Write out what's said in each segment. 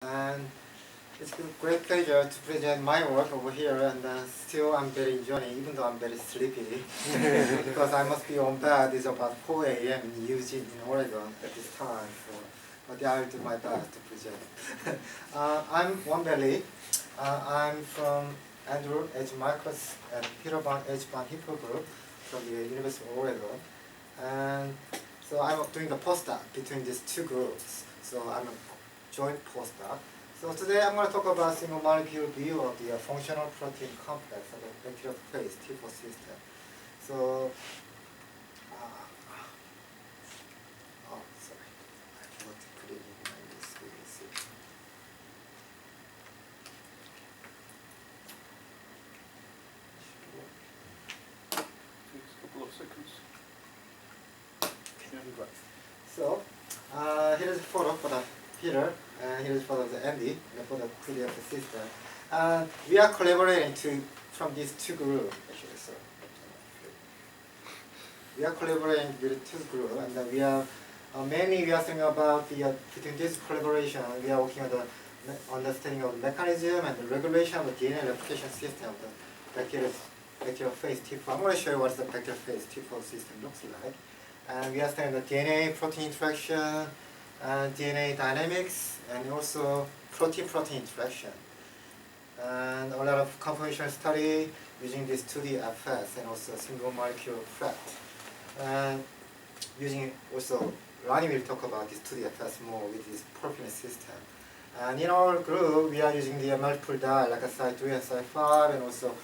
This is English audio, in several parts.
And it's a great pleasure to present my work over here, and still I'm very enjoying, even though I'm very sleepy, because I must be on bed. It's about 4 a.m. in Eugene, in Oregon at this time, but I'll do my best to present. I'm Wonbae. I'm from Andrew H. Marcus and Peter Van H. Van Hippel Group from the University of Oregon. And so I'm doing a postdoc between these two groups. So I'm a joint postdoc. So today I'm going to talk about single molecule view of the functional protein complex of the bacterial phase T4 system. So, sorry, I forgot to put it in my list. We can see. Takes a couple of seconds. Okay, great. So, here's a photo for the Peter, and here's a photo of the Andy, and a photo of the system. We are collaborating from these two groups, actually. So, we are collaborating with two groups, and we are mainly we are thinking about the between this collaboration. We are working on the understanding of the mechanism and the regulation of the DNA replication system of the bacterial phase T4. I'm going to show you what the bacterial phase T4 system looks like. And we are studying the DNA protein interaction, and DNA dynamics, and also protein-protein interaction. And a lot of conformational study using this 2D FS and also single molecule FRET. And using also, Ronnie will talk about this 2D FS more with this protein system. And in our group, we are using the multiple dye like a Cy3 and Cy5, and also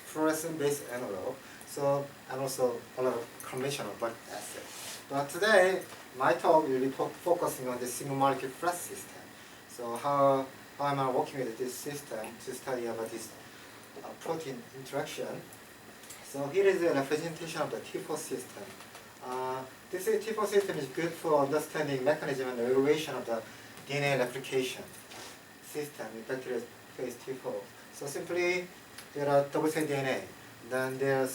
fluorescent-based analog. So, and also a lot of conventional bulk acid. But today, my talk will be focusing on the single molecule FRET system. So how am I working with this system to study about this protein interaction. So here is a representation of the T4 system. This T4 system is good for understanding mechanism and regulation of the DNA replication system in bacterial phase T4. So simply, there are double-stranded DNA. Then the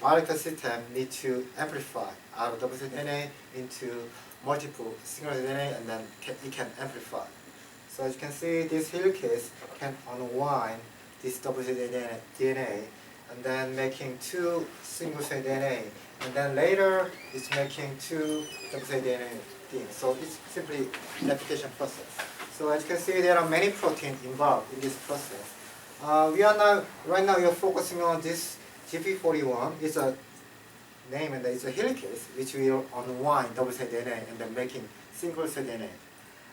molecular system needs to amplify out of double-stranded DNA into multiple single-stranded DNA, and then it can amplify. So as you can see, this helicase can unwind this double-stranded DNA, and then making two single-stranded DNA, and then later it's making two double-stranded DNA things. So it's simply an replication process. So as you can see, there are many proteins involved in this process. Right now we are focusing on this GP41. It's a name, and it's a helicase which will unwind double-stranded DNA and then making single-stranded DNA.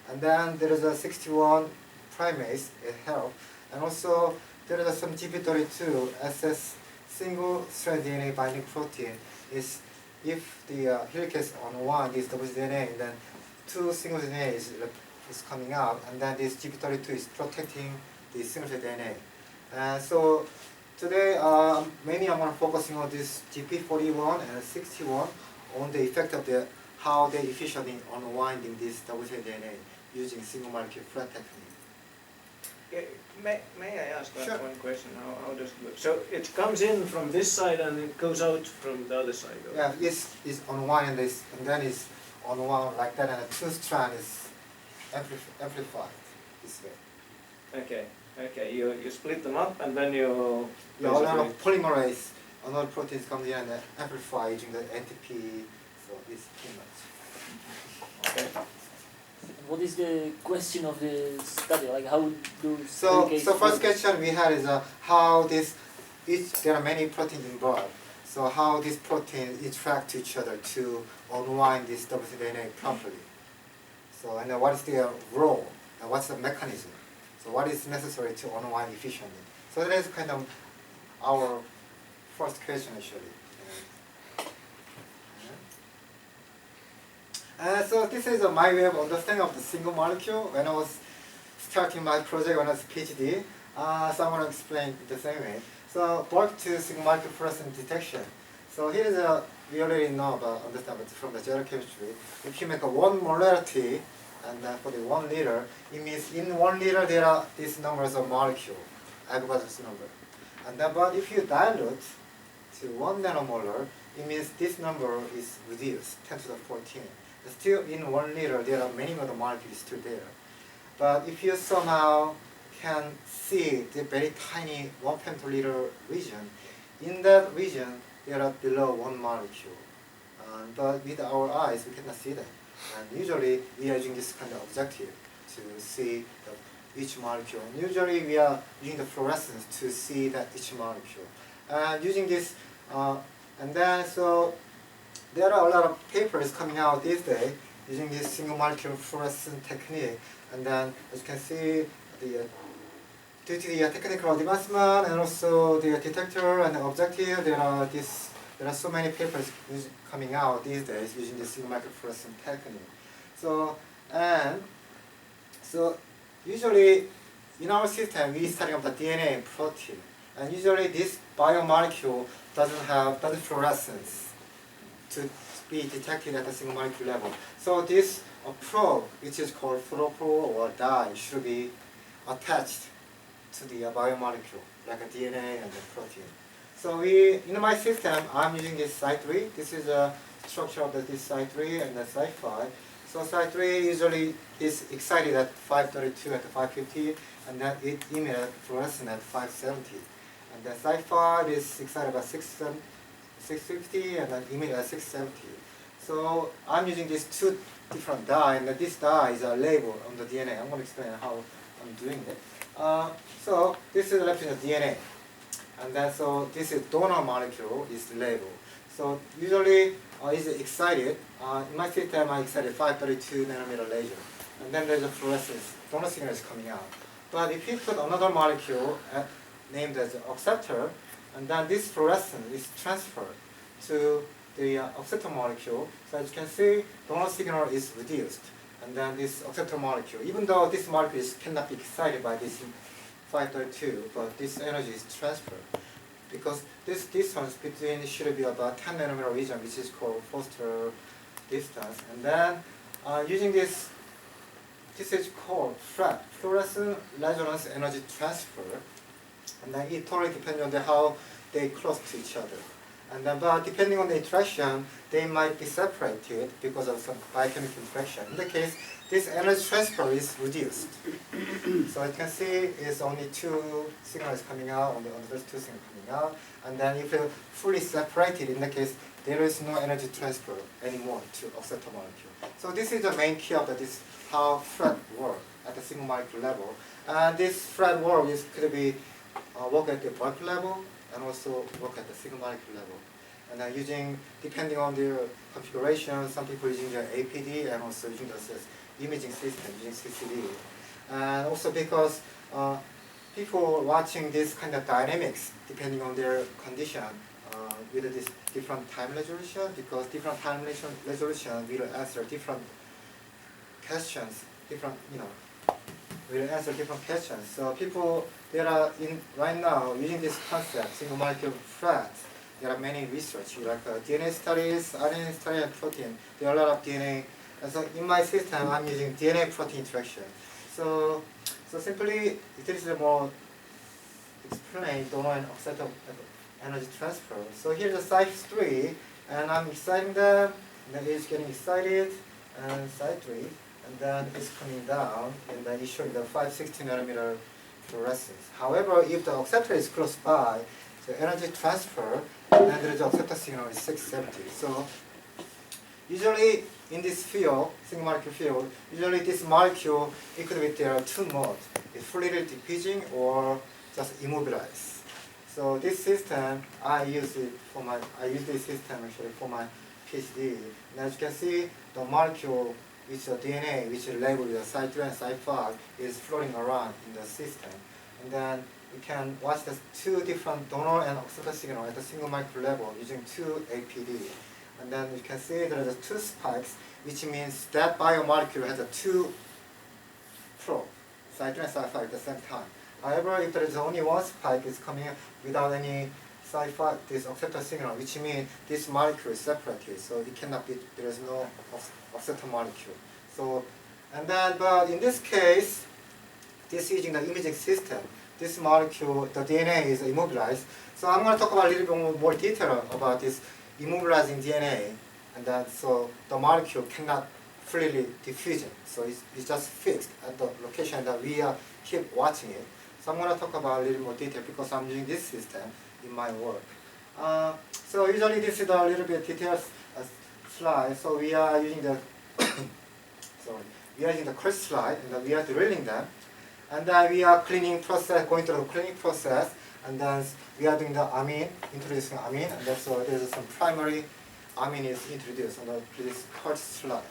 And then there is a 61 primase, it helps. And also there is some GP32 SS single-stranded DNA binding protein. Is if the helicase unwind this double-stranded DNA, and then two single-stranded DNA is coming out, and then this GP32 is protecting the single-stranded DNA. So today, mainly I'm going to focusing on this GP41 and 61 on the effect of how they efficiently unwinding this double-stranded DNA using single molecule FRET technique. May I ask Sure. one question? How does it look? So it comes in from this side and it goes out from the other side? Or? Yeah, it's unwind this, and then it's unwound like that, and the two strand is amplified this way. Okay. You split them up, and then you. Yeah, a lot of polymerase, another proteins comes in and amplify using the NTP. So it's pretty much. Okay. What is the question of the study? Like how do So first question we had is how there are many proteins involved. So how these proteins interact to each other to unwind this double-stranded DNA properly. So and then what is their role and what's the mechanism? So what is necessary to unwind efficiently? So that is kind of our first question actually. So this is my way of understanding of the single molecule when I was starting my project when I was PhD. So I'm going to explain it the same way. So bulk to single molecule fluorescence detection. So here is we already know understand from the general chemistry. If you make a 1 molarity and for the 1 liter, it means in 1 liter there are these numbers of molecule, Avogadro's number. And then, but if you dilute to 1 nanomolar, it means this number is reduced, 10 to the 14. Still in 1 liter, there are many other molecules still there. But if you somehow can see the very tiny 1 femtoliter region, in that region there are below 1 molecule. But with our eyes we cannot see that. And usually we are using this kind of objective to see each molecule. And usually we are using the fluorescence to see that each molecule. And using this, and then so there are a lot of papers coming out these days using this single molecule fluorescence technique. And then as you can see, due to the technical advancement and also the detector and the objective, there are so many papers coming out these days using the single molecule fluorescence technique. So usually in our system we study of the DNA and protein, and usually this biomolecule doesn't fluorescence to be detected at the single molecule level. So this probe, which is called fluoroprobe or dye, should be attached to the biomolecule, like a DNA and the protein. So in my system, I'm using this site 3. This is a structure of this site 3 and the site 5. So site 3 usually is excited at 532 at 550, and then it emits fluorescence at 570. And the site 5 is excited at 650 and then emits at 670. So I'm using these two different dye, and this dye is a label on the DNA. I'm going to explain how I'm doing it. So this is represents DNA, and then so this is donor molecule is the label. So usually is excited. In my system, I excited 532 nanometer laser, and then there's a fluorescence. Donor signal is coming out. But if you put another molecule named as acceptor, and then this fluorescence is transferred to the acceptor molecule. So as you can see, donor signal is reduced. And then this acceptor molecule, even though this molecule cannot be excited by this 532, but this energy is transferred. Because this distance between should be about 10 nanometer region, which is called Foster distance. And then using this is called FRET, fluorescent resonance energy transfer. And then it totally depends on how they close to each other. And then, but depending on the interaction, they might be separated because of some biochemical interaction. In the case, this energy transfer is reduced. So you can see it's only 2 signals coming out, on the first 2 signals coming out. And then if you fully separated, in the case, there is no energy transfer anymore to acceptor molecule. So this is the main key of this how FRET work at the single molecule level. And this FRET work could be work at the bulk level, and also work at the single molecule level. And then depending on their configuration, some people using the APD and also using the imaging system, using CCD. And also because people watching this kind of dynamics, depending on their condition, with this different time resolution, because different time resolution will answer different questions, will answer different questions. So people, there are right now using this concept, single molecule FRET. There are many research like DNA studies, RNA studies, and protein. There are a lot of DNA. And so in my system, I'm using DNA protein interaction. So simply, it is more explain donor and acceptor energy transfer. So here's the site 3, and I'm exciting them. And then it's getting excited, and site 3. And then it's coming down, and then it's showing the 560 nanometer fluorescence. However, if the acceptor is close by, the energy transfer, and then there is acceptor signal is 670. So usually in this field, single molecule field, usually this molecule, it could be there are 2 modes. It's fully diffusing or just immobilized. So this system, I use this system actually for my PhD. And as you can see, the molecule which the DNA, which is labeled with site 3 and site 5, is floating around in the system. And then we can watch the 2 different donor and acceptor signal at the single molecule level using 2 APD. And then you can see there are 2 spikes, which means that biomolecule has 2 probe, site 3 and site 5 at the same time. However, if there is only 1 spike, it's coming without any site 5, this acceptor signal, which means this molecule is separated, so it cannot be, there is no acceptor molecule. So, and then, but in this case, this using the imaging system, this molecule, the DNA is immobilized. So I'm going to talk about a little bit more detail about this immobilizing DNA, and then so the molecule cannot freely diffusing. So it's just fixed at the location that we keep watching it. So I'm going to talk about a little more detail because I'm using this system in my work. So usually this is a little bit detailed slide. So we are using the we are using the crust slide, and we are drilling them, and then we are cleaning process, going through the cleaning process, and then we are doing the amine, introducing amine, and then so there's some primary amine is introduced on this crust slide,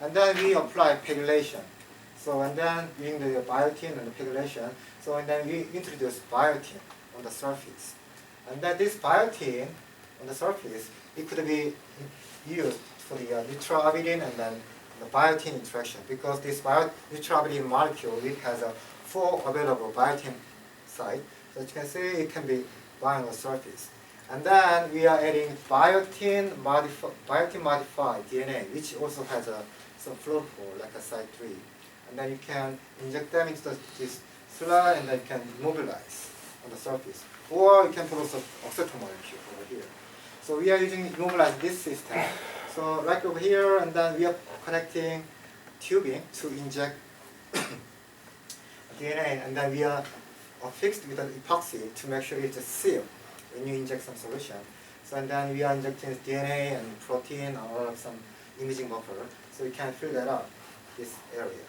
and then we apply pegylation. So and then using the biotin and the pegylation, so and then we introduce biotin on the surface, and then this biotin on the surface, it could be used for the nitroavidin and then the biotin interaction, because this nitroavidin molecule, it has 4 available biotin site. So as you can see, it can be bound on the surface. And then we are adding biotin modified DNA, which also has some fluorophore, like a site 3. And then you can inject them into this slide, and then you can immobilize on the surface. Or you can put also oxytocin molecule over here. So we are using immobilize this system. So like over here, and then we are connecting tubing to inject DNA, and then we are fixed with an epoxy to make sure it's a seal when you inject some solution. So and then we are injecting DNA and protein or some imaging buffer, so you can fill that up, this area.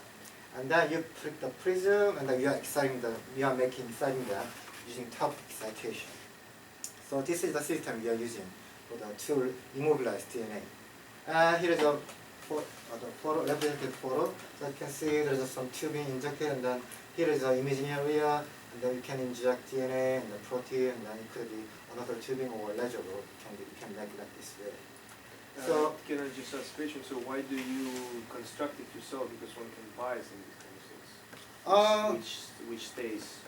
And then you put the prism, and then we are making exciting them using top excitation. So this is the system we are using to immobilize DNA. Here is a representative photo. So you can see there is some tubing injected, and then here is the imaging area, and then you can inject DNA and the protein, and then it could be another tubing or legible. You can make it like this way. So can I just ask a question? So why do you construct it yourself? Because one can buy some of these kind of things, which stays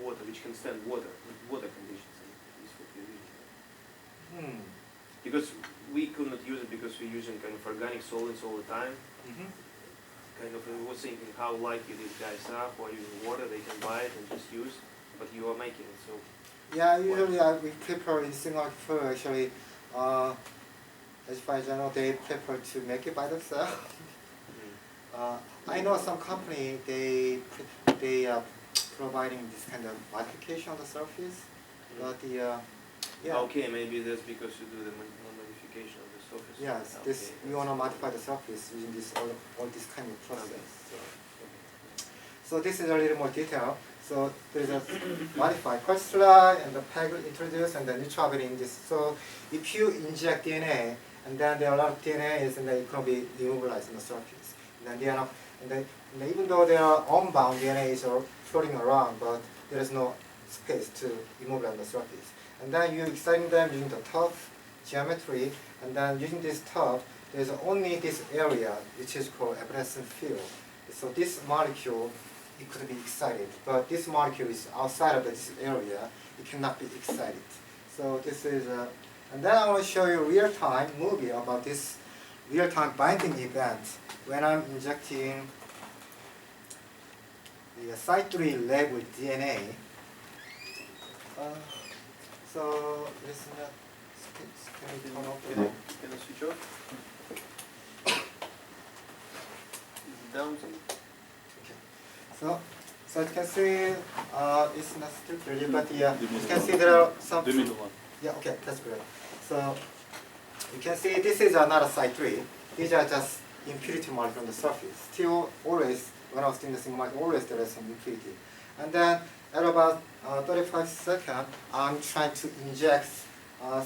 water, which can stand water conditions, and is what you're using. Because we could not use it because we're using kind of organic solvents all the time. Kind of, we were thinking how likely these guys are who are using water, they can buy it and just use, but you are making it, so. yeah, usually we prepare in Singapore actually. As far as I know, they prefer to make it by themselves. I know some company they are providing this kind of modification on the surface, but yeah. Okay, maybe that's because you do the modification of the surface. Yes, okay, we want to modify the surface using this all this kind of process. So this is a little more detail. So there is a modified crust slide and the PEG introduced and the nitroavidin in this. So if you inject DNA, and then there are a lot of DNAs, and then it can be immobilized on the surface. And then they are not, and even though there are unbound DNAs are floating around, but there is no space to immobilize on the surface. And then you exciting them using the tough geometry, and then using this tough, there's only this area which is called evanescent field. So this molecule, it could be excited, but this molecule is outside of this area, it cannot be excited. So this is, and then I want to show you real-time movie about this real-time binding event when I'm injecting the site 3 labeled DNA. So listen up. Can we turn off the Can I switch off? Is it down something? So you can see, it's not strict really, but yeah, you can see there are some. The middle one. Yeah, okay, that's good. So you can see this is another site 3. These are just impurity molecule on the surface. Still, always, when I was doing the single always there is some impurity. And then at about 35 seconds, I'm trying to inject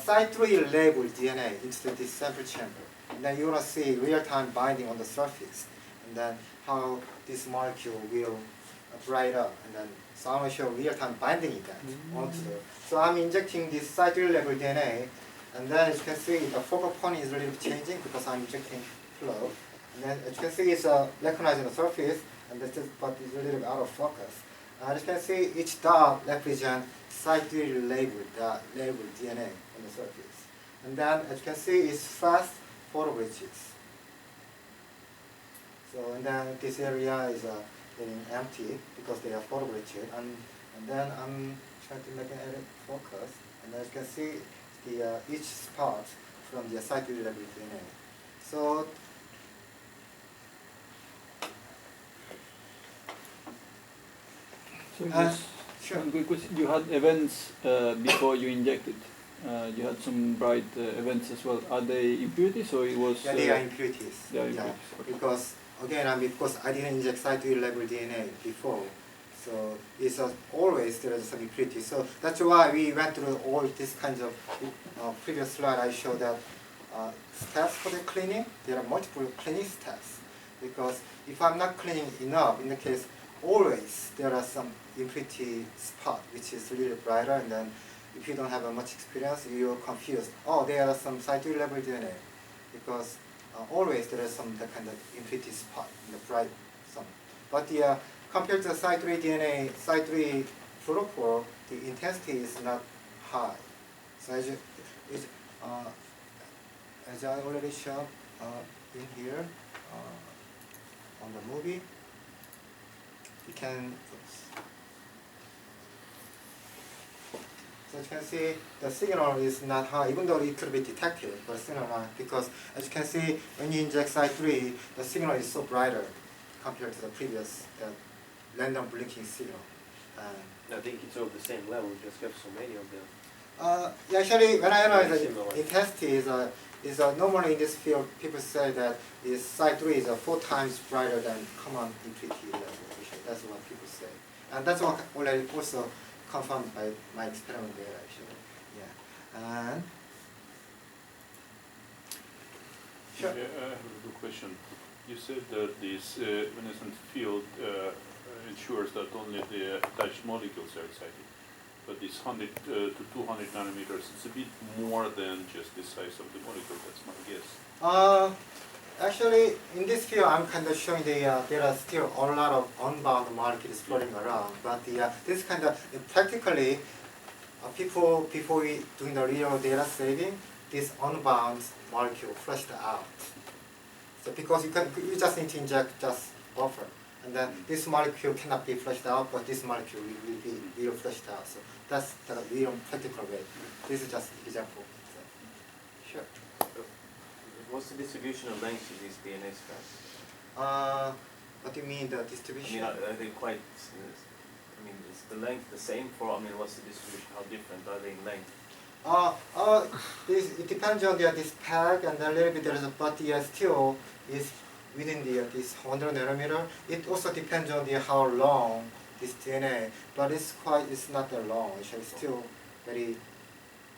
site 3 labeled DNA into this sample chamber. And then you're going to see real-time binding on the surface. And then how this molecule will bright up, and then so I'm going to show real-time binding event onto the. So I'm injecting this site 3 level DNA, and then as you can see the focal point is a little bit changing because I'm injecting flow, and then as you can see it's recognizing the surface, and this is, but it's a little bit out of focus. As you can see each dot represents site 3 labeled DNA on the surface, and then as you can see it's fast photo bridges. So and then this area is getting empty because they are photo bridged, and then I'm trying to make an edit focus, and as you can see the each spot from the site level DNA. So So sure. one quick question. You had events before you injected. You had some bright events as well. Are they impurities or it was? Yeah, they are impurities. They are Yeah, impurities. Okay. because again, because I didn't inject site 2 level DNA before, so it's always there is some impurity. So that's why we went through all these kinds of previous slide. I showed that steps for the cleaning. There are multiple cleaning steps because if I'm not cleaning enough, in the case always there are some impurity spot which is really brighter, and then if you don't have much experience, you're confused. Oh, there are some site 2 level DNA because always there is some that kind of impurity spot in the bright some. But the compared to site 3 DNA, site 3 fluorophore, the intensity is not high. So as I already showed in here on the movie, you can. Oops. So as you can see, the signal is not high, even though it could be detected, but signal not, because as you can see, when you inject site 3, the signal is so brighter compared to the previous random blinking signal. I think it's all the same level, just have so many of them. Yeah, actually, when I analyze the Similar. intensity is normally in this field, people say that is site 3 is 4 times brighter than common impurity level. Actually, that's what people say, and that's what already also confirmed by my experiment there. Actually, yeah, and sure. Yeah, I have a good question. You said that this luminescent field ensures that only the attached molecules are excited. But this 100 to 200 nanometers, it's a bit more than just the size of the molecule, that's my guess. Actually, in this field, I'm kind of showing there are still a lot of unbound molecules floating around. But this kind of practically, people before we doing the real data saving, this unbound molecule flushed out. So because you just need to inject just buffer, and then this molecule cannot be flushed out, but this molecule will be real flushed out. So that's the real practical way. This is just an example. So, sure. What's the distribution of length of these DNA strands? What do you mean the I distribution? mean, are they quite? I mean, is the length the same for? I mean, what's the distribution? How different are they in length? It depends on this peg and a little bit there is but still is within this 100 nanometer. It also depends on how long this DNA, but it's not that long. It's still very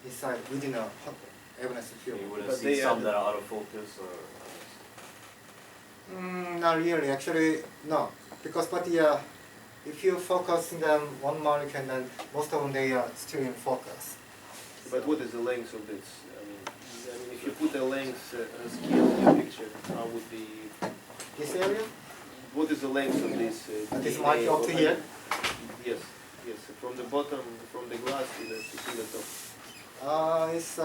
inside within a evidence field. You wouldn't But see they some are that are out of focus or. Not really. Actually, no, because if you focus them one molecule, then most of them they are still in focus. But what is the length of this? I mean if you put the length scale in your picture, how would the... This area? What is the length of this? This DNA molecule up to or- here? Yes, yes. From the bottom, from the glass to the top. It's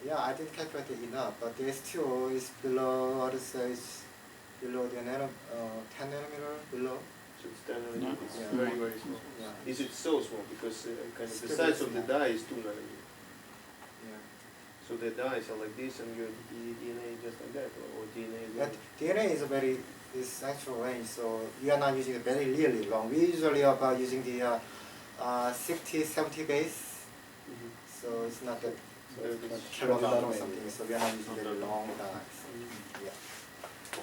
yeah, I didn't calculate it enough, but it still is below. What to say? It's below the 10 nanometer below. So it's 10 nanometers. It's Yeah. very, very small. Yeah. Is it so small? Because kind of the Still size very of the small. dye is 2 nanometers. Yeah. So the dyes are like this, and your DNA is just like that, or DNA is But like DNA is actual range, so we are not using it very really long. We usually are about using the 60, 70 base, so it's not that So it's kilometer or something. So we are not using very long dyes. Yeah.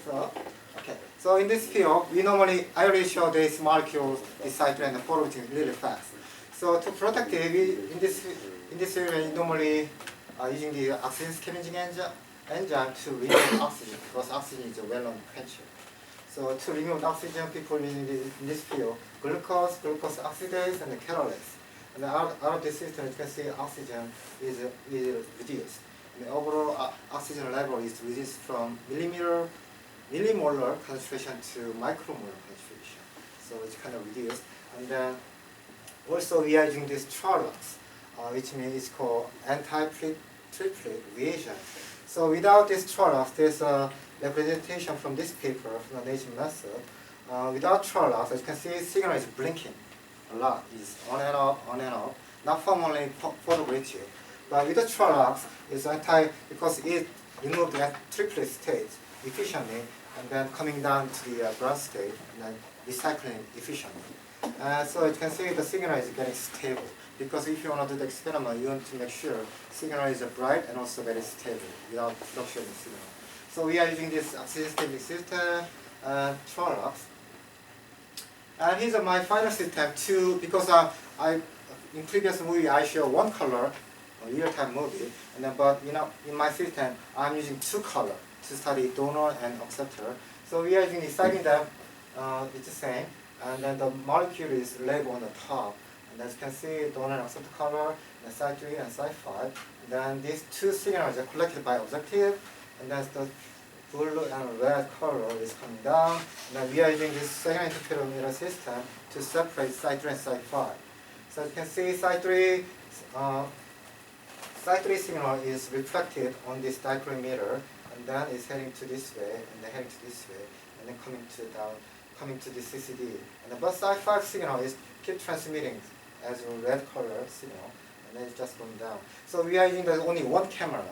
So okay. So in this field, we normally I already show these molecules, this cycle and the photogen really fast. So to protect it, we in this area we normally using the oxygen scavenging enzyme to remove oxygen because oxygen is a well-known quencher. So to remove oxygen, people using in this field glucose oxidase, and the catalase. And out of this system, you can see oxygen is reduced. And the overall oxygen level is reduced from millimolar concentration to micromolar concentration. So it's kind of reduced. And then also we are using this Charlox, which means it's called anti-triplet reagent. So without this Charlox, there's a representation from this paper, from the Nature method. Without Charlox, as you can see, signal is blinking a lot. It's on and off, not formally photographing. But with the Charlox, it's because it remove that triplet state efficiently, and then coming down to the ground state, and then recycling efficiently. So you can see the signal is getting stable, because if you want to do the experiment, you want to make sure signal is bright and also very stable without fluctuating signal. So we are using this oxygen stability system, Trollux. And here's my final system too, because in previous movie I show one color, a real-time movie, and then, but in my system I'm using two color to study donor and acceptor. So we are using deciding them, it's the same, and then the molecule is labeled on the top. And as you can see, donor and acceptor color, and side 3 and side 5. And then these two signals are collected by objective, and then the blue and red color is coming down. And then we are using this second interferometer system to separate side 3 and side 5. So you can see side 3 signal is reflected on this dichrometer, and then it's heading to this way, and then heading to this way, and then coming to the CCD. And the but side 5 signal is keep transmitting as a red color signal, and then it's just going down. So we are using only one camera,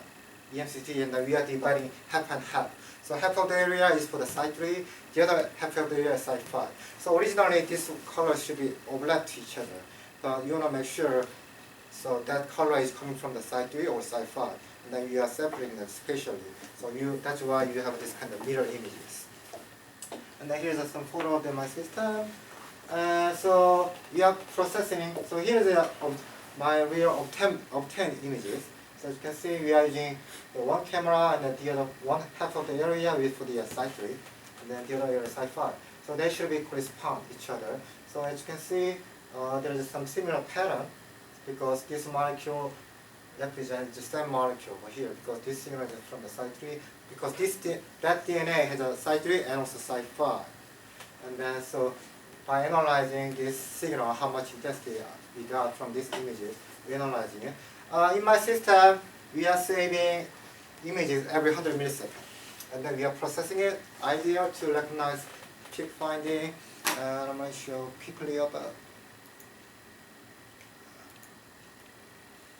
EMCT, and then we are dividing half and half. So half of the area is for the side 3, the other half of the area is side 5. So originally this color should be overlap to each other, but you want to make sure so that color is coming from the side 3 or side 5, and then we are separating them spatially. So that's why you have this kind of mirror images. And then here's some photo of my system. So we are processing. So here's my real obtained images. So as you can see, we are using the one camera, and then the other one half of the area is for the side 3, and then the other area is side 5. So they should be correspond each other. So as you can see, there is some similar pattern, because this molecule represents the same molecule over here, because this signal is from the side 3, because that DNA has a side 3 and also side 5. And then so by analyzing this signal, how much intensity we got from these images, we're analyzing it. In my system, we are saving images every 100 milliseconds. And then we are processing it, ideal to recognize peak finding. I'm going to show quickly about.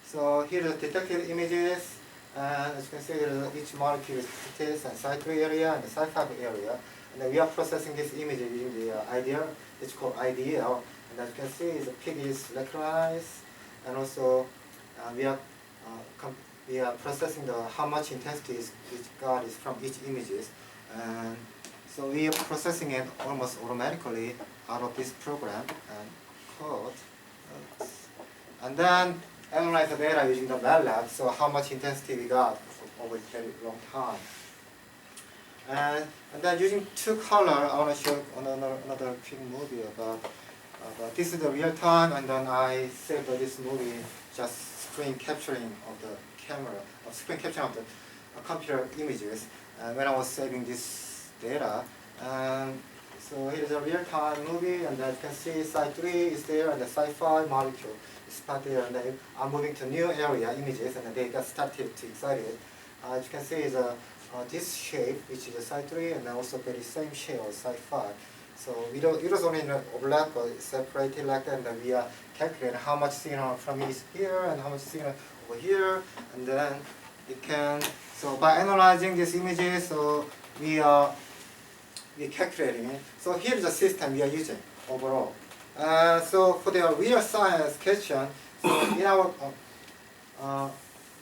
So here are the detected images. As you can see, each molecule is detected in side 3 area and the side 5 area. And then we are processing this image using the IDL. It's called IDL. And as you can see, the peak is recognized. And also, we are processing how much intensity each got is from each images. And so we are processing it almost automatically out of this program and code. And then analyze the data using the MATLAB, so how much intensity we got over a very long time. And then using two color, I want to show another quick movie about this is the real time, and then I saved this movie just screen capturing of the camera, screen capturing of the computer images when I was saving this data. So here's a real time movie, and then you can see side 3 is there, and the side 5 molecule is part there, and then I'm moving to new area images, and then they got started to excited. As you can see, is this shape, which is a side 3, and then also very same shape of side 5. So it was only overlap, but it's separated like that, and then we are calculating how much signal from each here and how much signal over here, and then it can. So by analyzing these images, so we're calculating it. So here's the system we are using overall. So for the real science question, so in our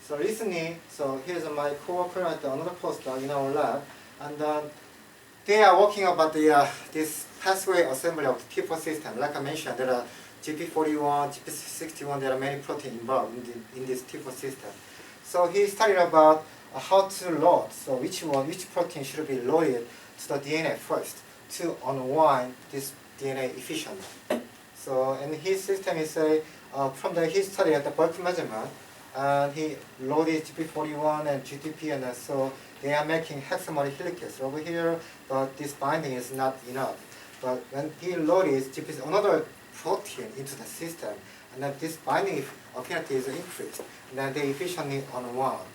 so recently, so here's my coworker at another postdoc in our lab, and they are working about this pathway assembly of the T4 system. Like I mentioned, there are GP41, GP61. There are many proteins involved in this T4 system. So he studied about how to load. So which protein should be loaded to the DNA first to unwind this DNA efficiently. So in his system, he say his study at the bulk measurement, and he loaded GP41 and GTP, and so they are making hexamer helices over here, but this binding is not enough. But when he loaded another protein into the system, and then this binding affinity is increased, and then they efficiently unwound.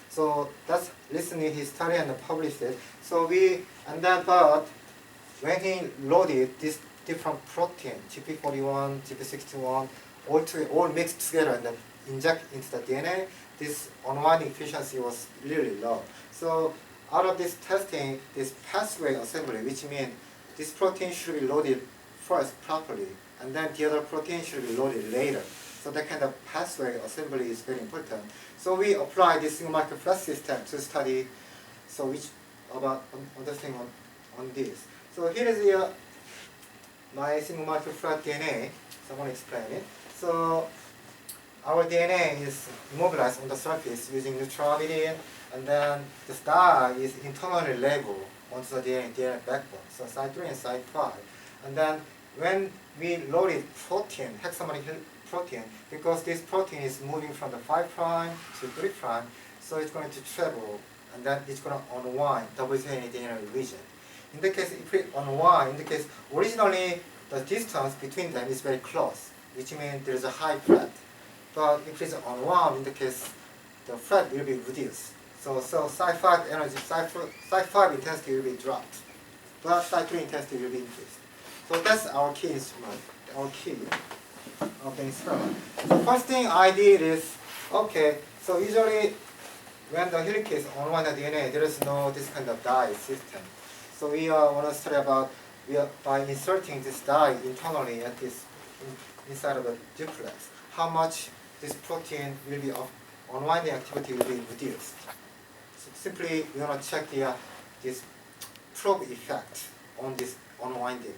So that's recently he studied and published it. So but when he loaded this different protein, GP41, GP61, all mixed together and then inject into the DNA, this unwinding efficiency was really low. So So out of this testing, this pathway assembly, which means this protein should be loaded first properly, and then the other protein should be loaded later. So that kind of pathway assembly is very important. So we apply this single molecule flat system to study, so which about understanding on this. So here is the my single molecule flat DNA. So I want to explain it. So our DNA is immobilized on the surface using neutral-abidine, and then the dye is internally labeled onto the DNA backbone. So side 3 and side 5. And then when we loaded protein, hexameric protein, because this protein is moving from the 5' to 3', so it's going to travel, and then it's going to unwind double-stranded DNA region. In the case, if we unwind, in the case, originally the distance between them is very close, which means there is a high flat. But if it's unwound, in the case, the flat will be reduced. So psi 5 energy, psi 5 intensity will be dropped, but psi 3 intensity will be increased. So that's our key instrument, our key of the experiment. So first thing I did is, okay, so usually when the helicase unwind the DNA, there is no this kind of dye system. So we want to study about, by inserting this dye internally at this, inside of the duplex, how much this protein will be, unwinding activity will be reduced. So simply we want to check this probe effect on this unwinding.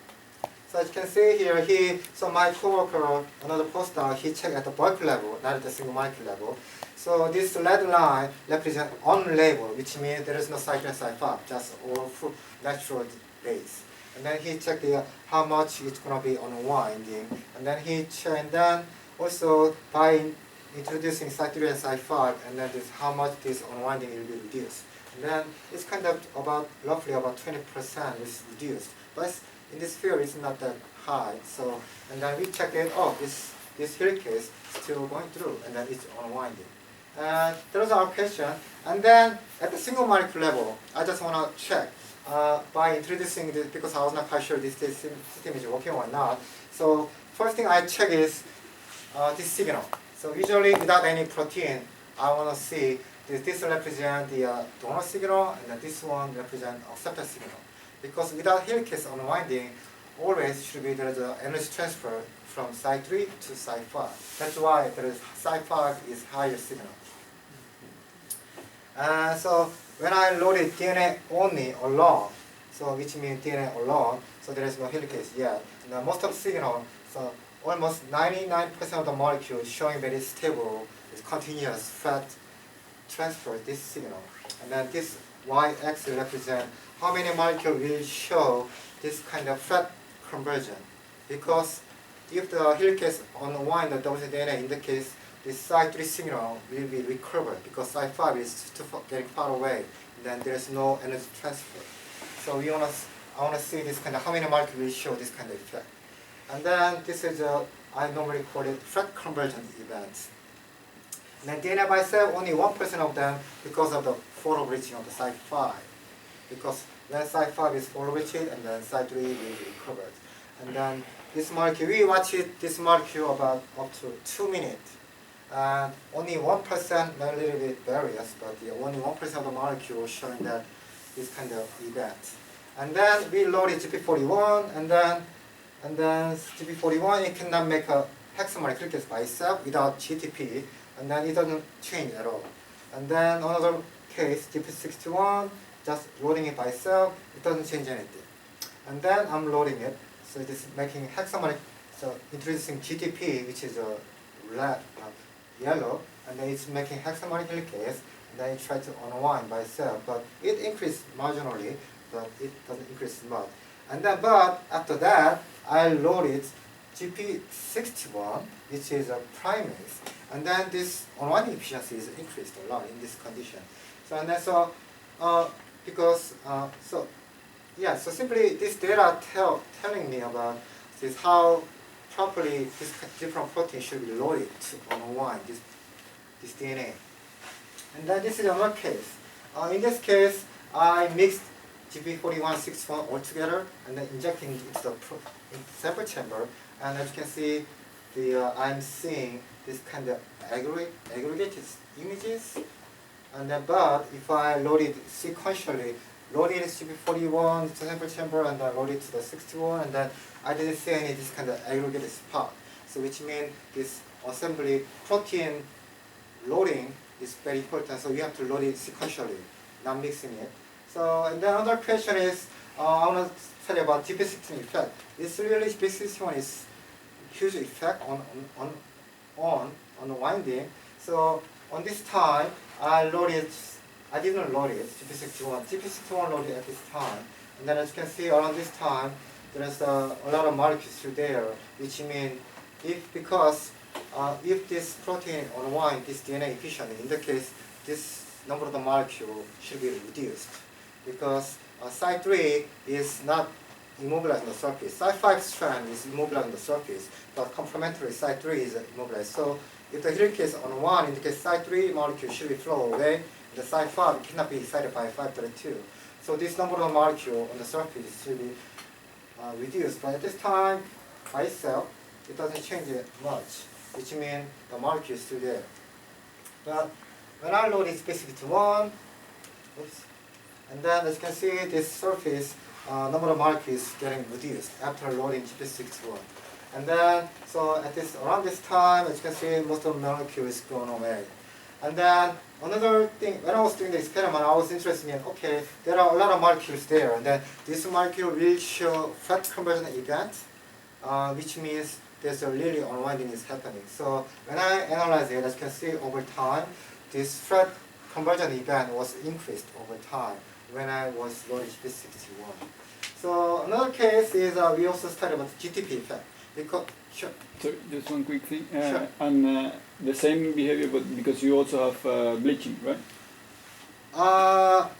So as you can see here, so my coworker, another postdoc, he checked at the bulk level, not at the single molecule level. So this red line represents unlabeled, which means there is no cyclin side 5, just all natural base. And then he checked how much it's going to be unwinding. And then also by introducing side 3 and side 5, and then this how much this unwinding will be reduced. And then it's kind of about roughly about 20% is reduced. But in this field, it's not that high. So, and then we check it. Oh, this helicase still going through, and then it's unwinding. And those are our question. And then at the single molecule level, I just want to check by introducing this, because I was not quite sure this system is working or not. So first thing I check is this signal. So usually without any protein, I want to see this represent the donor signal, and then this one represent acceptor signal. Because without helicase unwinding, always should be there is an energy transfer from side 3 to side 5. That's why there is side 5 is higher signal. So when I loaded DNA only alone, so which means DNA alone, so there is no helicase yet. And most of the signal, so almost 99% of the molecule is showing very stable, it's continuous fat transfer this signal. And then this y-axis represents how many molecules will show this kind of fat conversion. Because if the helicase unwind the double DNA, in the case this side 3 signal will be recovered because side 5 is getting far away, then there is no energy transfer. So I want to see this kind of how many molecules will show this kind of effect. And then this is I normally call it fat conversion events. And then DNA by itself, only 1% of them because of the photo breaching of the side 5. Because when side 5 is photo breached, and then side 3 will be recovered. And then this molecule, we watch this molecule about up to 2 minutes. And only 1%, a little bit various, but only 1% of the molecule showing that this kind of event. And then we loaded GP41, and then GP41, it cannot make a hexameric helicase by itself without GTP, and then it doesn't change at all. And then another case, GP61, just loading it by itself, it doesn't change anything. And then I'm loading it, so it is making hexameric, so introducing GTP, which is a red, yellow, and then it's making hexameric helicase, and then it tries to unwind by itself, but it increased marginally, but it doesn't increase much. And then, but after that, I loaded GP61, which is a primase, and then this unwinding efficiency is increased a lot in this condition. So and then so simply this data telling me about this how properly this different protein should be loaded to unwind this DNA. And then this is another case. In this case, I mixed GP41, 61 all together, and then injecting into the sample chamber. And as you can see, I'm seeing this kind of aggregated images. And then, but if I load it sequentially, load it CP41 to sample chamber, and then load it to the 61, and then I didn't see any this kind of aggregated spot. So which means this assembly protein loading is very important. So you have to load it sequentially, not mixing it. So and then another question is, I want to tell you about GP16 effect. It's really GP61 is huge effect on winding. So on this time, I didn't load it, GP61. GP61 loaded at this time. And then as you can see around this time, there's a lot of molecules still there, which means if this protein unwind this DNA efficiently, in the case, this number of the molecule should be reduced. Because site 3 is not immobilized on the surface. Site 5 strand is immobilized on the surface, but complementary site 3 is immobilized. So if the helicase on 1 indicates site 3 molecule should be flow away, the site 5 cannot be excited by 532. So this number of molecule on the surface should be reduced. But at this time, by itself, it doesn't change it much, which means the molecule is still there. But when I load it specific to 1, oops, and then as you can see, this surface number of molecules getting reduced after loading GP61. And then, so at this around this time, as you can see, most of the molecules gone away. And then another thing, when I was doing the experiment, I was interested in, okay, there are a lot of molecules there, and then this molecule will show fat conversion event, which means there's a really unwinding is happening. So when I analyze it, as you can see over time, this fat conversion event was increased over time when I was loading GP61. So another case is we also studied about the GTP effect. Because, sure. So just one quick thing, Sure. and the same behavior, but because you also have bleaching, right?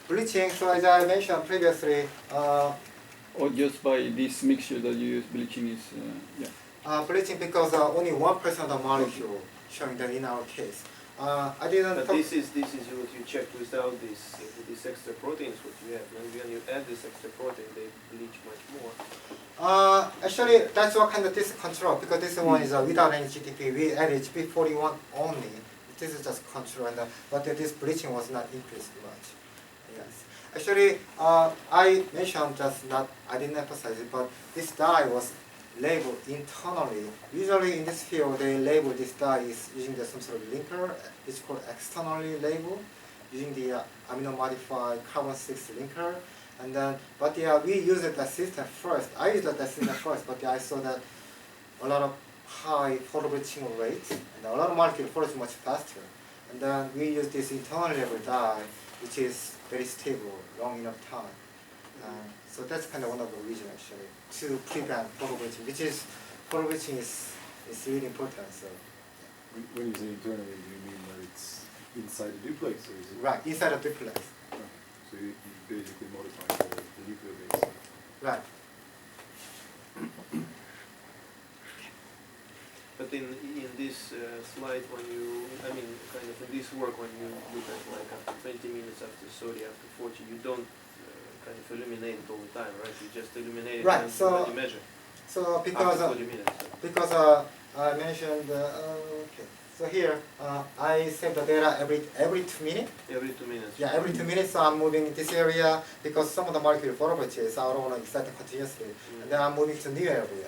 Bleaching, so as I mentioned previously, Or just by this mixture that you use, bleaching is, yeah. bleaching because only 1% of the molecule showing that in our case. I didn't But talk. this is what you check without these extra proteins what you have. When you add this extra protein, they bleach much more. Actually, that's what kind of this control, because this one is without any GTP. We added GP41 only. This is just control, and but this bleaching was not increased much. Yes. Actually, I mentioned just not, I didn't emphasize it, but this dye was labeled internally. Usually in this field, they label this dye is using some sort of linker. It's called externally labeled, using the amino modified carbon-6 linker. And then, but yeah, we use it as system first. I used it as system first, but yeah, I saw that a lot of high photo-bleaching rate, and a lot of molecules photos much faster. And then we use this internally labeled dye, which is very stable, long enough time. So that's kind of one of the reasons actually to prevent photo-bleaching, which is photo-bleaching is really important. So When you say internally, do you mean that it's inside the duplex, or is it? right inside a duplex. So you basically modify the nuclear base. Right. But in this slide, when you, I mean, kind of in this work, when you look at like after 20 minutes, after 30, after 40, you don't kind of illuminate it all the time, right? You just illuminate it Right, when so- you measure. So because After 40 minutes. because I mentioned okay. So here I save the data every 2 minutes. Every 2 minutes. Yeah, every 2 minutes so I'm moving this area because some of the molecule photovoltaics, so I don't want to excite them continuously. And then I'm moving to new area.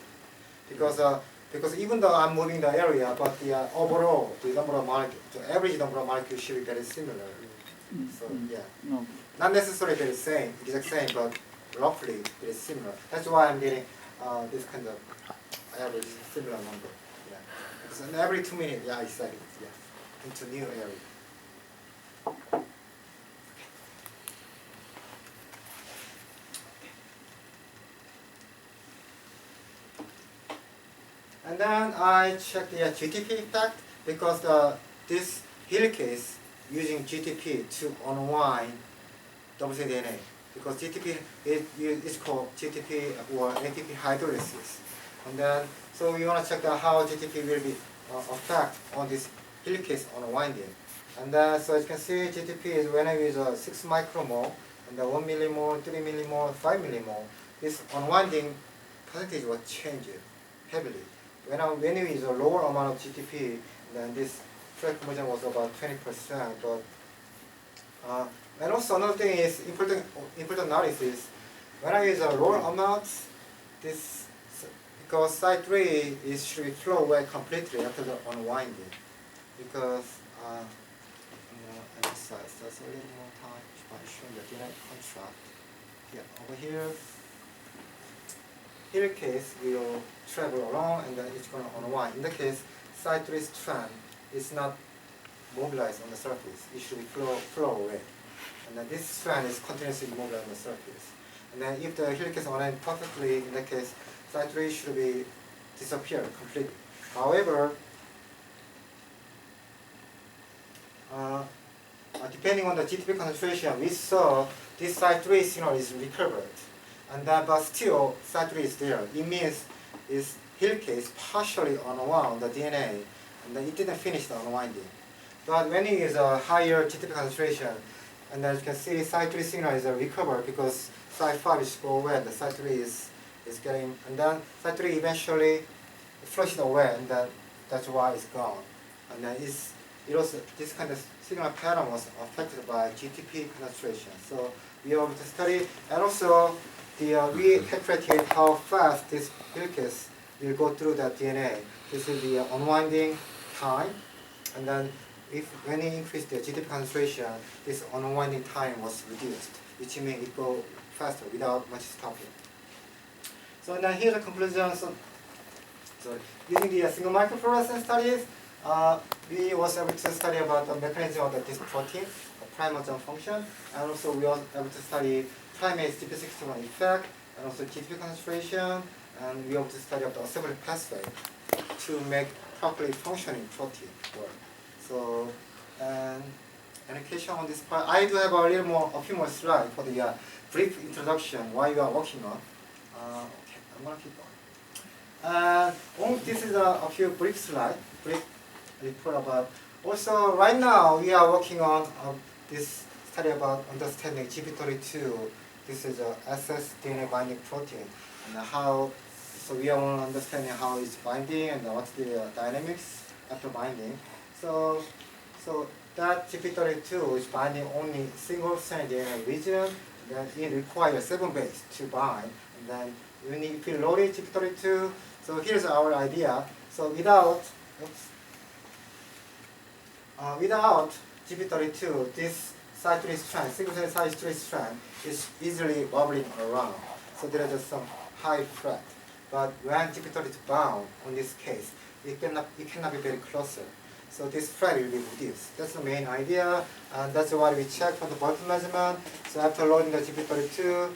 Because even though I'm moving the area, but the overall, the number of molecules, the average number of molecules should be very similar. So yeah, No. not necessarily very same, exact same, but roughly very similar. That's why I'm getting this kind of average similar number. Yeah, because every 2 minutes, yeah, exactly. Yeah, into new area. And then I check the GTP effect because this helicase using GTP to unwind double-stranded DNA because GTP is called GTP or ATP hydrolysis. And then so we want to check out how GTP will be affect on this helicase unwinding. And then so as you can see, GTP is when I use 6 micromole and 1 millimole, 3 millimole, 5 millimole. This unwinding percentage will change heavily. When you use a lower amount of GTP, then this track conversion was about 20%, but And also another thing is important analysis. When I use a lower amounts, this because side 3 is should flow away completely after the unwinding. Because I'm gonna emphasize that's a little more time by showing the DNA contract. Yeah, over here. Here case will travel along and then it's gonna unwind. In the case, side 3 strand is not mobilized on the surface. It should flow away. And then this strand is continuously mobilized on the surface. And then if the helicase unwind perfectly, in that case, side 3 should be disappear completely. However, depending on the GTP concentration, we saw this side 3 signal is recovered. And then, but still, side 3 is there. It means this helicase partially unwound the DNA, and then it didn't finish the unwinding. But when you use a higher GTP concentration, and then you can see side 3 signal is recovered because side 5 is go away, and the side 3 is getting, and then side 3 eventually flushes away, and then that's why it's gone. And then it also, this kind of signal pattern was affected by GTP concentration. So we are able to study, and also we calculated how fast this helicase will go through that DNA. This is the unwinding time, and then when you increase the GTP concentration, this unwinding time was reduced, which means it goes faster without much stopping. So now here's the conclusion. So using the single microfluorescence studies, we was able to study about the mechanism of this protein, the primal jump function, and also we were able to study primase GP61 effect, and also GTP concentration, and we were able to study of the assembly pathway to make properly functioning protein work. So, and education on this part, I do have a few more slides for the brief introduction why we are working on. Okay, I'm gonna keep going. This is a few brief slides, brief report about. Also, right now we are working on this study about understanding GP32. This is a SS DNA binding protein, and how. So we are understanding how it's binding and what's the dynamics after binding. So that GP32 is binding only single-stranded DNA region. Then it requires 7 base to bind. And then when you feel loaded GP32, so here's our idea. So without GP32, this side 3 strand, single-stranded side 3 strand is easily wobbling around. So there is just some high threat. But when GP32 bound, in this case, it cannot be very closer. So this threat will be reduced. That's the main idea, and that's why we check for the bulk measurement. So after loading the GP32,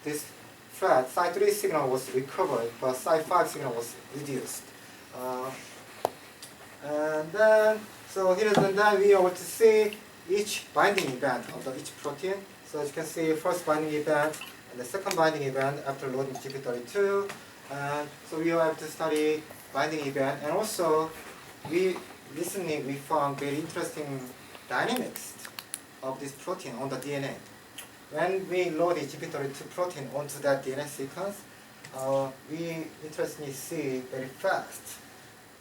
this threat, side 3 signal was recovered, but side 5 signal was reduced. And then, so here and then we are able to see each binding event of each protein. So as you can see, first binding event and the second binding event after loading GP32. And so we are able to study binding event, and also recently we found very interesting dynamics of this protein on the DNA. When we load the GP32 protein onto that DNA sequence, we interestingly see very fast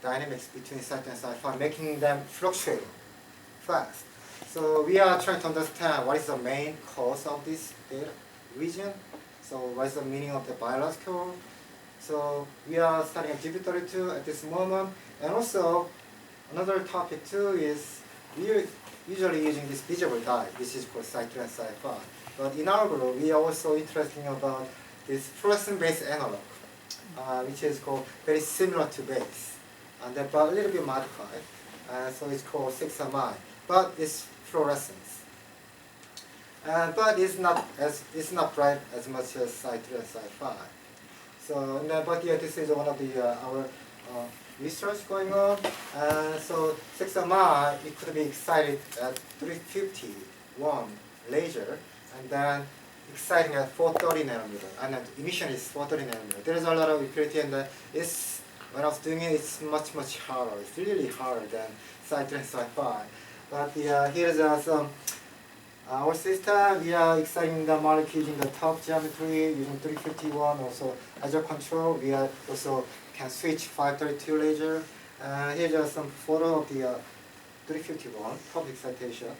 dynamics between side 2 and side 5, making them fluctuate fast. So we are trying to understand what is the main cause of this data region. So what is the meaning of the biological? So we are studying GP32 at this moment, and also another topic too is we are usually using this visible dye, which is called side 2 and side 5. But in our group, we are also interested about this fluorescent-based analog, which is called very similar to base, and then but a little bit modified. So it's called 6-amide, but it's fluorescence. But it's not bright as much as side 3 and side 5. So, but yeah, this is one of the our research going on. So 6-amide, it could be excited at 351 laser, and then exciting at 430 nanometer, and then emission is 430 nanometer. There is a lot of utility, and when I was doing it, it's much harder. It's really harder than side 3 and side 5. But here's some our system. We are exciting the molecule using the top geometry, using 351, also laser control. We are also can switch 532 laser. Here's some photo of the 351 top excitation.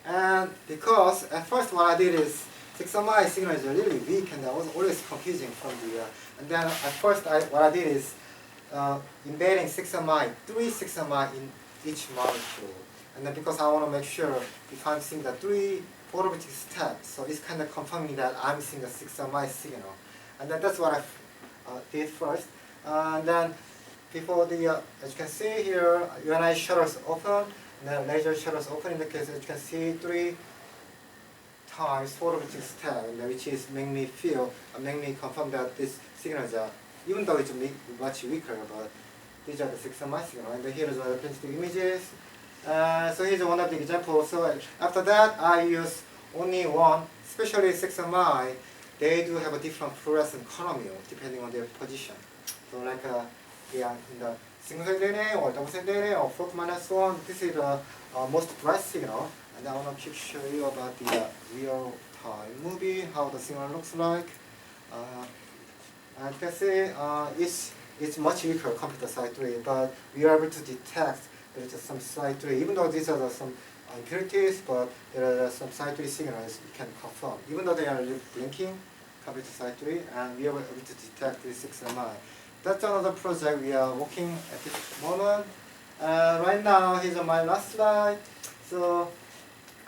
And because at first what I did is 6MI signal is really weak and that was always confusing from the and then at first what I did is embedding 6MI, 3 6MI in each molecule. And then because I want to make sure if I'm seeing the 3 photovoltaic steps, so it's kind of confirming that I'm seeing the 6MI signal. And then that's what I did first. And then before the, as you can see here, UNI shutters open, and then laser shutters open. In the case, as you can see, 3 times photovoltaic step, which is mainly mainly confirm that these signals are, even though it's much weaker, but these are the 6MI signal. And here is the printed images. So here's one of the examples. So after that, I use only one, especially 6MI. They do have a different fluorescent color depending on their position. So like they are in the single-cell DNA or double-cell DNA or 4-1. This is the most bright signal. And I want to show you about the real-time movie, how the signal looks like. And you can see it's much weaker compared to side 3, but we are able to detect there is some side 3, even though these are some impurities, but there are some side 3 signals you can confirm, even though they are blinking compared to side 3, and we are able to detect the 6MI. That's another project we are working at this moment. Right now, here's my last slide. So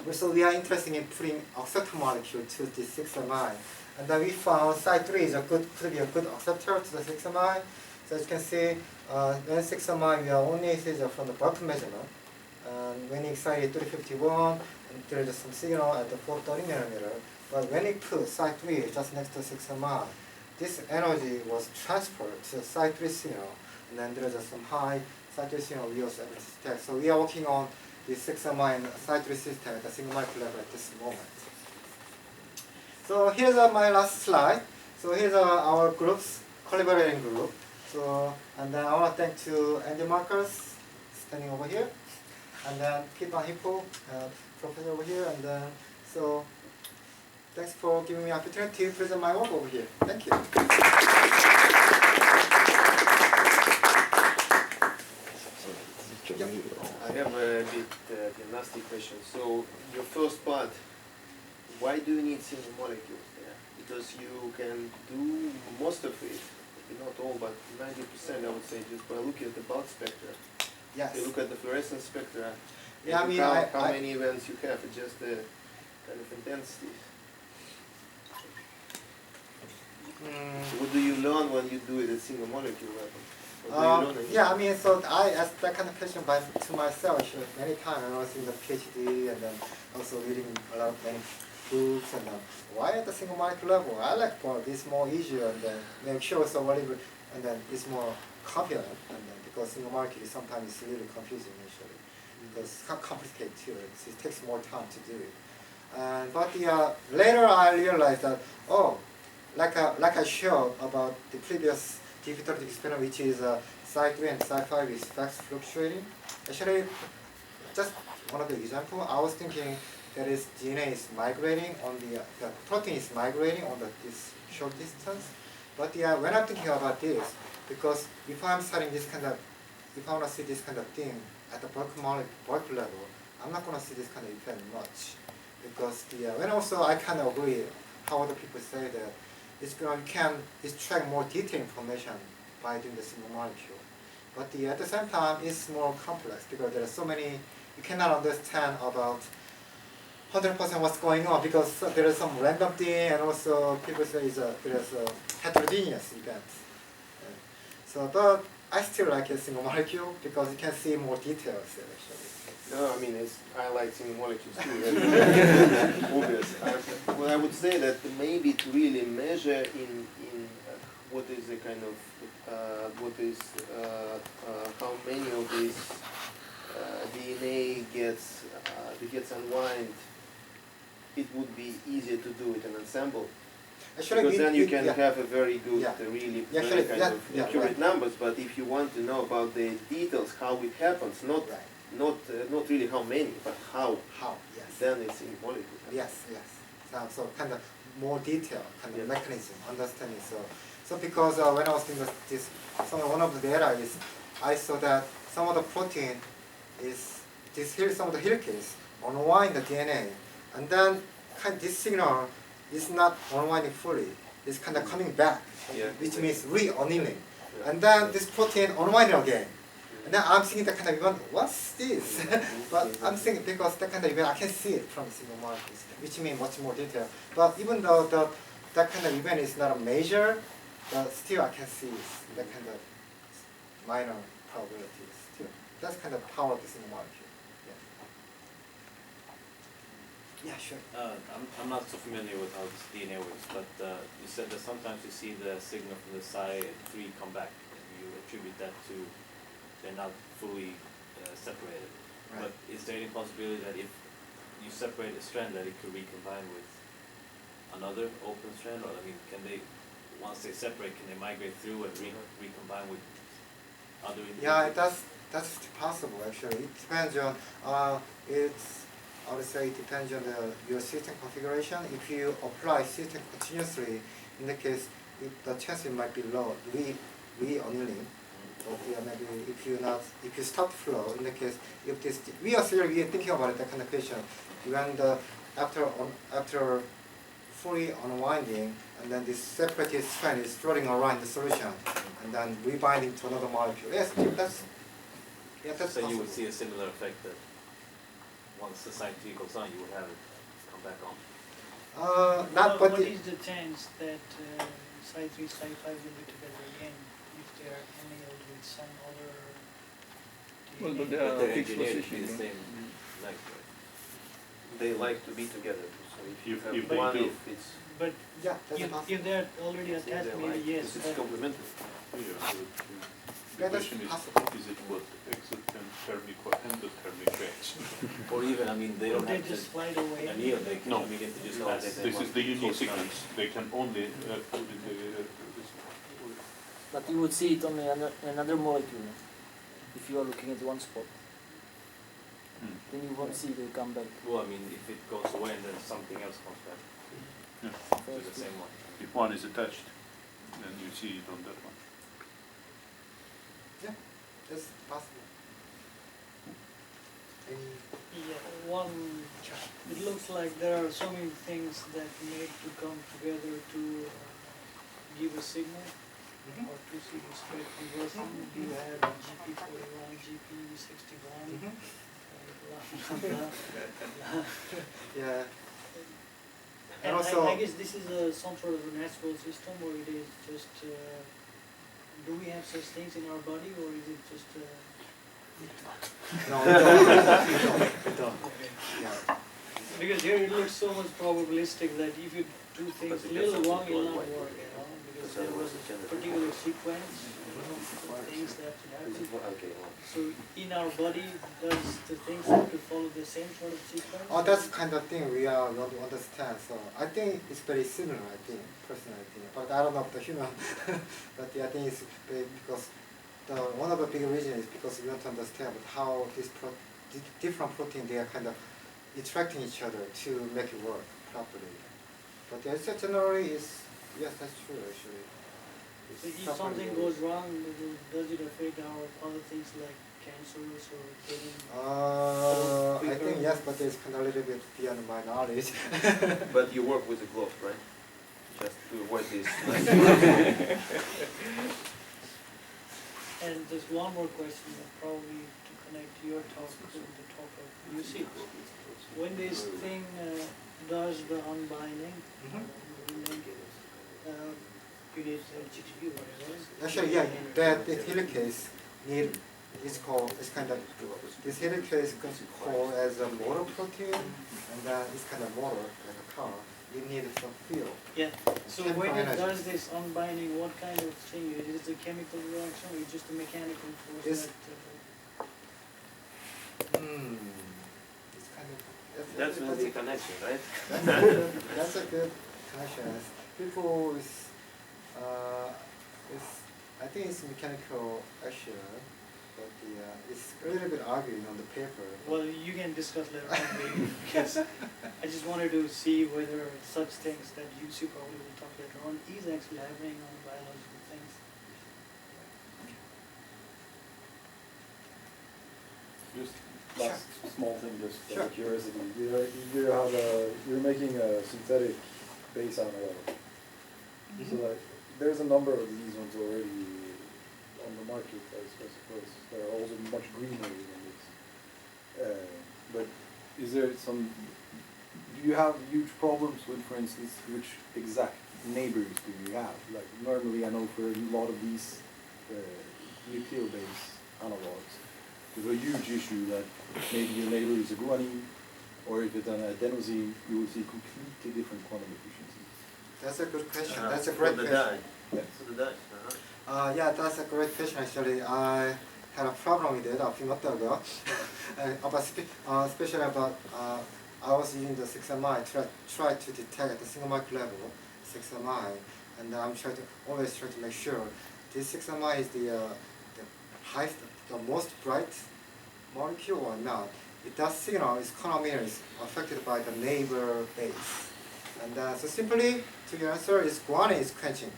we are interested in putting acceptor molecule to the 6MI. And then we found side 3 is could be a good acceptor to the 6MI. So as you can see, when 6MI, we are only from the bulk measurement. When you excited 351, and there is some signal at the 430 nanometer. But when you put side 3 just next to 6MI, this energy was transferred to side 3 signal. And then there is some high side 3 signal we also detect. So we are working on the 6MI and side 3 system at the single molecule level at this moment. So here's my last slide. So here's our groups, collaborating group. So, and then I want to thank to Andy Marcus, standing over here, and then Kipan Hippo, professor over here, and then, so, thanks for giving me opportunity to present my work over here. Thank you. I have a bit nasty question. So your first part, why do you need single molecules there? Because you can do most of it, not all, but 90% I would say, just by looking at the bulk spectra. Yes. You look at the fluorescence spectra, Yeah, I mean, how many events you have, it's just the kind of intensity. So what do you learn when you do it at single molecule level? Yeah, I mean, so I asked that kind of question to myself many times. I was in the PhD and then also reading a lot of many books and why at the single molecule level? I like this more easier and then make sure so whatever, and then it's more confident and then because single molecule sometimes it's really confusing initially because it's complicated too. It takes more time to do it. But later I realized that like I showed about the previous difficulty experiment, which is side 3 and side 5 is fast fluctuating. Actually, just one of the example, I was thinking that is DNA is migrating on the protein is migrating on this short distance. But when I'm thinking about this, because if I'm studying this kind of, if I want to see this kind of thing at the bulk level, I'm not going to see this kind of effect much. Because when also I kind of agree how other people say that you can extract more detailed information by doing the single molecule. But at the same time, it's more complex because there are so many, you cannot understand about 100% what's going on because there is some random thing and also people say there's a heterogeneous event. So, but I still like a single molecule because you can see more details actually. No, I mean, I like single molecules too. Obvious. Well, I would say that maybe to really measure in what is the kind of how many of these DNA gets unwind, it would be easier to do it in ensemble. Actually, because then you can have a very good, really very kind of accurate numbers. But if you want to know about the details, how it happens, not really how many, but how. Yes. Then it's in molecule. Yes. So kind of more detail, kind of mechanism, understanding. So because when I was doing this, one of the data is I saw that some of the protein is some of the helicase unwind the DNA, and then this signal is not unwinding fully. It's kind of coming back, Yeah. which means re-annealing. And then this protein unwinding again. And then I'm thinking that kind of event, what's this? But I'm thinking because that kind of event, I can see it from single molecules, which means much more detail. But even though that kind of event is not a major, but still I can see that kind of minor probability still. That's kind of power of the single molecule. Yeah, sure. I'm not so familiar with how this DNA works, but you said that sometimes you see the signal from the psi 3 come back, and you attribute that to they're not fully separated. Right. But is there any possibility that if you separate a strand that it could recombine with another open strand? Or I mean, can they, once they separate, can they migrate through and recombine with other Yeah, individuals? that's possible actually. It depends on I would say it depends on your system configuration. If you apply system continuously, in the case the chances might be low, re-annealing. But yeah, maybe if you stop flow, in the case if this we are thinking about it, that kind of question. When after fully unwinding, and then this separated strand is floating around the solution, and then rebinding to another molecule. Yes, that's So possible. you would see a similar effect that once the site 3 goes on, you would have it come back on. Not, but what is the chance that Psi 3, Psi 5 will be together again if they are annealed with some other Well, DNA? but they But are they're fixed engineered to be position. the right? same length, right? They like to be together. So if you have If they one, do. if it's But yeah, that's if possible. they're already attached, maybe yes. it's But complementary. The Yeah, that's question possible. is it what exothermic or endothermic reaction? Or even, I mean, they don't they have just to slide away. anneal, they can, No. I mean, if they just No, pass they- it. This is the unique close sequence. They can only put in the But you would see it on another molecule. If you are looking at one spot, then you won't see the comeback. Well, I mean, if it goes away and then something else comes back, Yeah. it's the same one. If one is attached, then you see it on that one. Yeah, that's possible. Yeah, one. It looks like there are so many things that need to come together to give a signal or to see the straight conversion. You had GP41, GP61. Blah, blah, blah. Yeah. And also, I guess this is some sort of a natural system, or it is just. Do we have such things in our body, or is it just? no, we don't. We don't. Yeah. Because here it looks so much probabilistic that if you do things a little wrong, it will not work, because there was a particular sequence of things that happen. Okay. So in our body, does the things have to follow the same sort of sequence? Oh, that's the kind of thing we are not to understand. So I think it's very similar. I think personally, I think, but I don't know if the human. But yeah, I think it's because one of the big reasons is because we want to understand how this different protein they are kind of attracting each other to make it work properly. But yeah, it's generally is yes, that's true actually. It's So if properly something goes wrong, does it affect our other things like cancers or getting? I think yes, but it's kind of a little bit beyond my knowledge. But you work with a glove, right? Just to avoid this. And there's one more question, probably to connect your talk to the talk of UC. When this thing does the unbinding, you need HHP, whatever. Actually, yeah, that the helicase is called, it's kind of, this helicase is called as a motor protein, and it's kind of motor, like a car. You need some fuel. Yeah, so Chemical when it energy. does this unbinding, what kind of thing? Is it a chemical reaction or just a mechanical force? It's- that, It's kind of, That's going to be a connection, right? that's a good connection. People I think it's mechanical action, but it's a little bit arguing on the paper. well, you can discuss later on maybe, because I just wanted to see whether such things that UC probably will talk later on is actually happening on biological things. Just last small thing, just Sure. out of curiosity. You're making a synthetic base analog. So like, there's a number of these ones already on the market, I suppose. They're also much greener than this. But is there some? Do you have huge problems with, for instance, which exact neighbors do you have? Like normally, I know for a lot of these nuclear-based analogs, there's a huge issue that maybe your neighbor is a guanine, or if it's an adenosine, you will see completely different quantum efficiencies. That's a good question. That's a great For the question. dye. Yes. For the dye. Yeah, that's a great question. Actually, I had a problem with it a few months ago. Especially about I was using the 6MI try to detect at the single molecule level 6MI, and I'm always trying to make sure this 6MI is the highest, the most bright molecule or not. It does signal its columnar is affected by the neighbor base. And so simply to your answer is guanine is quenching.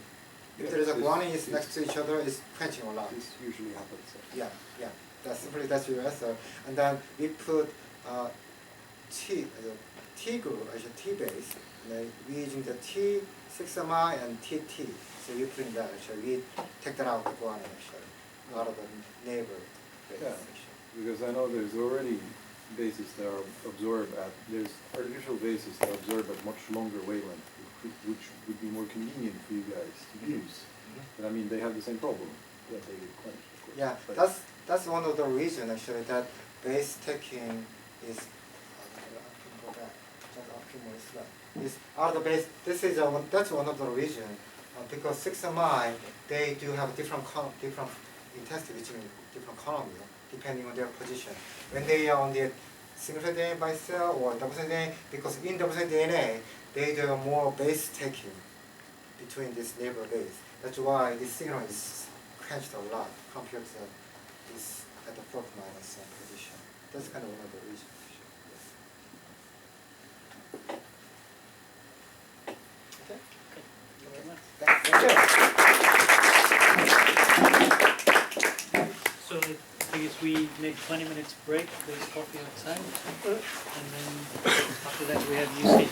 If there is a guanine is next to each other, it's quenching a lot. This usually happens. Yeah. That's your answer. And then we put T group as a T base. And then we using the T6MI and TT. So we put that actually. We take that out of the guanine actually, out of the neighbor base. Yeah. Actually. Because I know there's already bases that are absorbed at, there's artificial bases that absorb at much longer wavelength, which would be more convenient for you guys to use. But I mean, they have the same problem that they quench, of course. Yeah, But that's one of the reasons actually that base taking is is out of the base. This is that's one of the reasons because 6MI they do have different intensity between different columns depending on their position. When they are on the single-cell DNA by cell or double-cell DNA, because in double-cell DNA they do more base taking between this neighbor base. That's why this signal is quenched a lot compared to this at the fourth minus position. That's kind of one of the reasons. Okay. So I guess we make 20 minutes break, there's coffee outside, and then after that we have UC.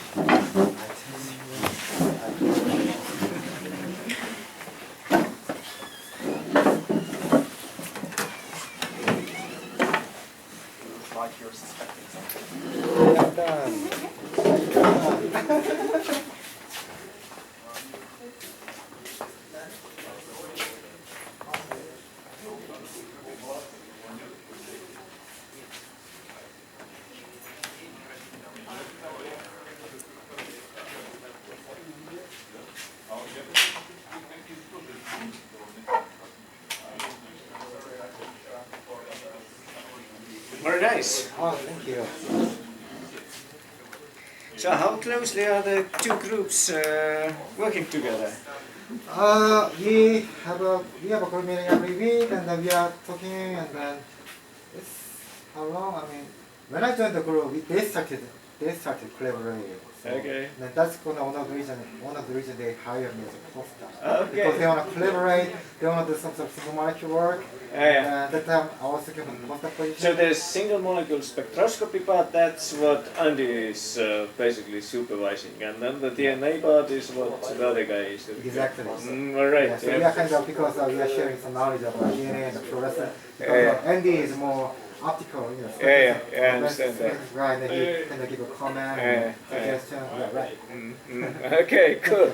Like you're suspecting something. Very nice. Oh, thank you. So how closely are the two groups working together? We have a group meeting every week, and then we are talking, and then it's how long? I mean, when I joined the group, they started collaborating. So, Okay. and that's one of the reasons they hired me as a postdoc. Okay. Because they want to collaborate, they want to do some sort of single molecule work. Yeah. At that time, I was looking for the postdoc position. So there's single molecule spectroscopy part, that's what Andy is basically supervising, and then the DNA part is what the other guy is doing. Exactly. All right. Yeah, so we are kind of, because we are sharing some knowledge about DNA and the fluorescence. Because Yeah. Andy is more optical, Yeah, I understand that. Right, and he kind of give a comment and suggestion. Yeah, right. Okay, good.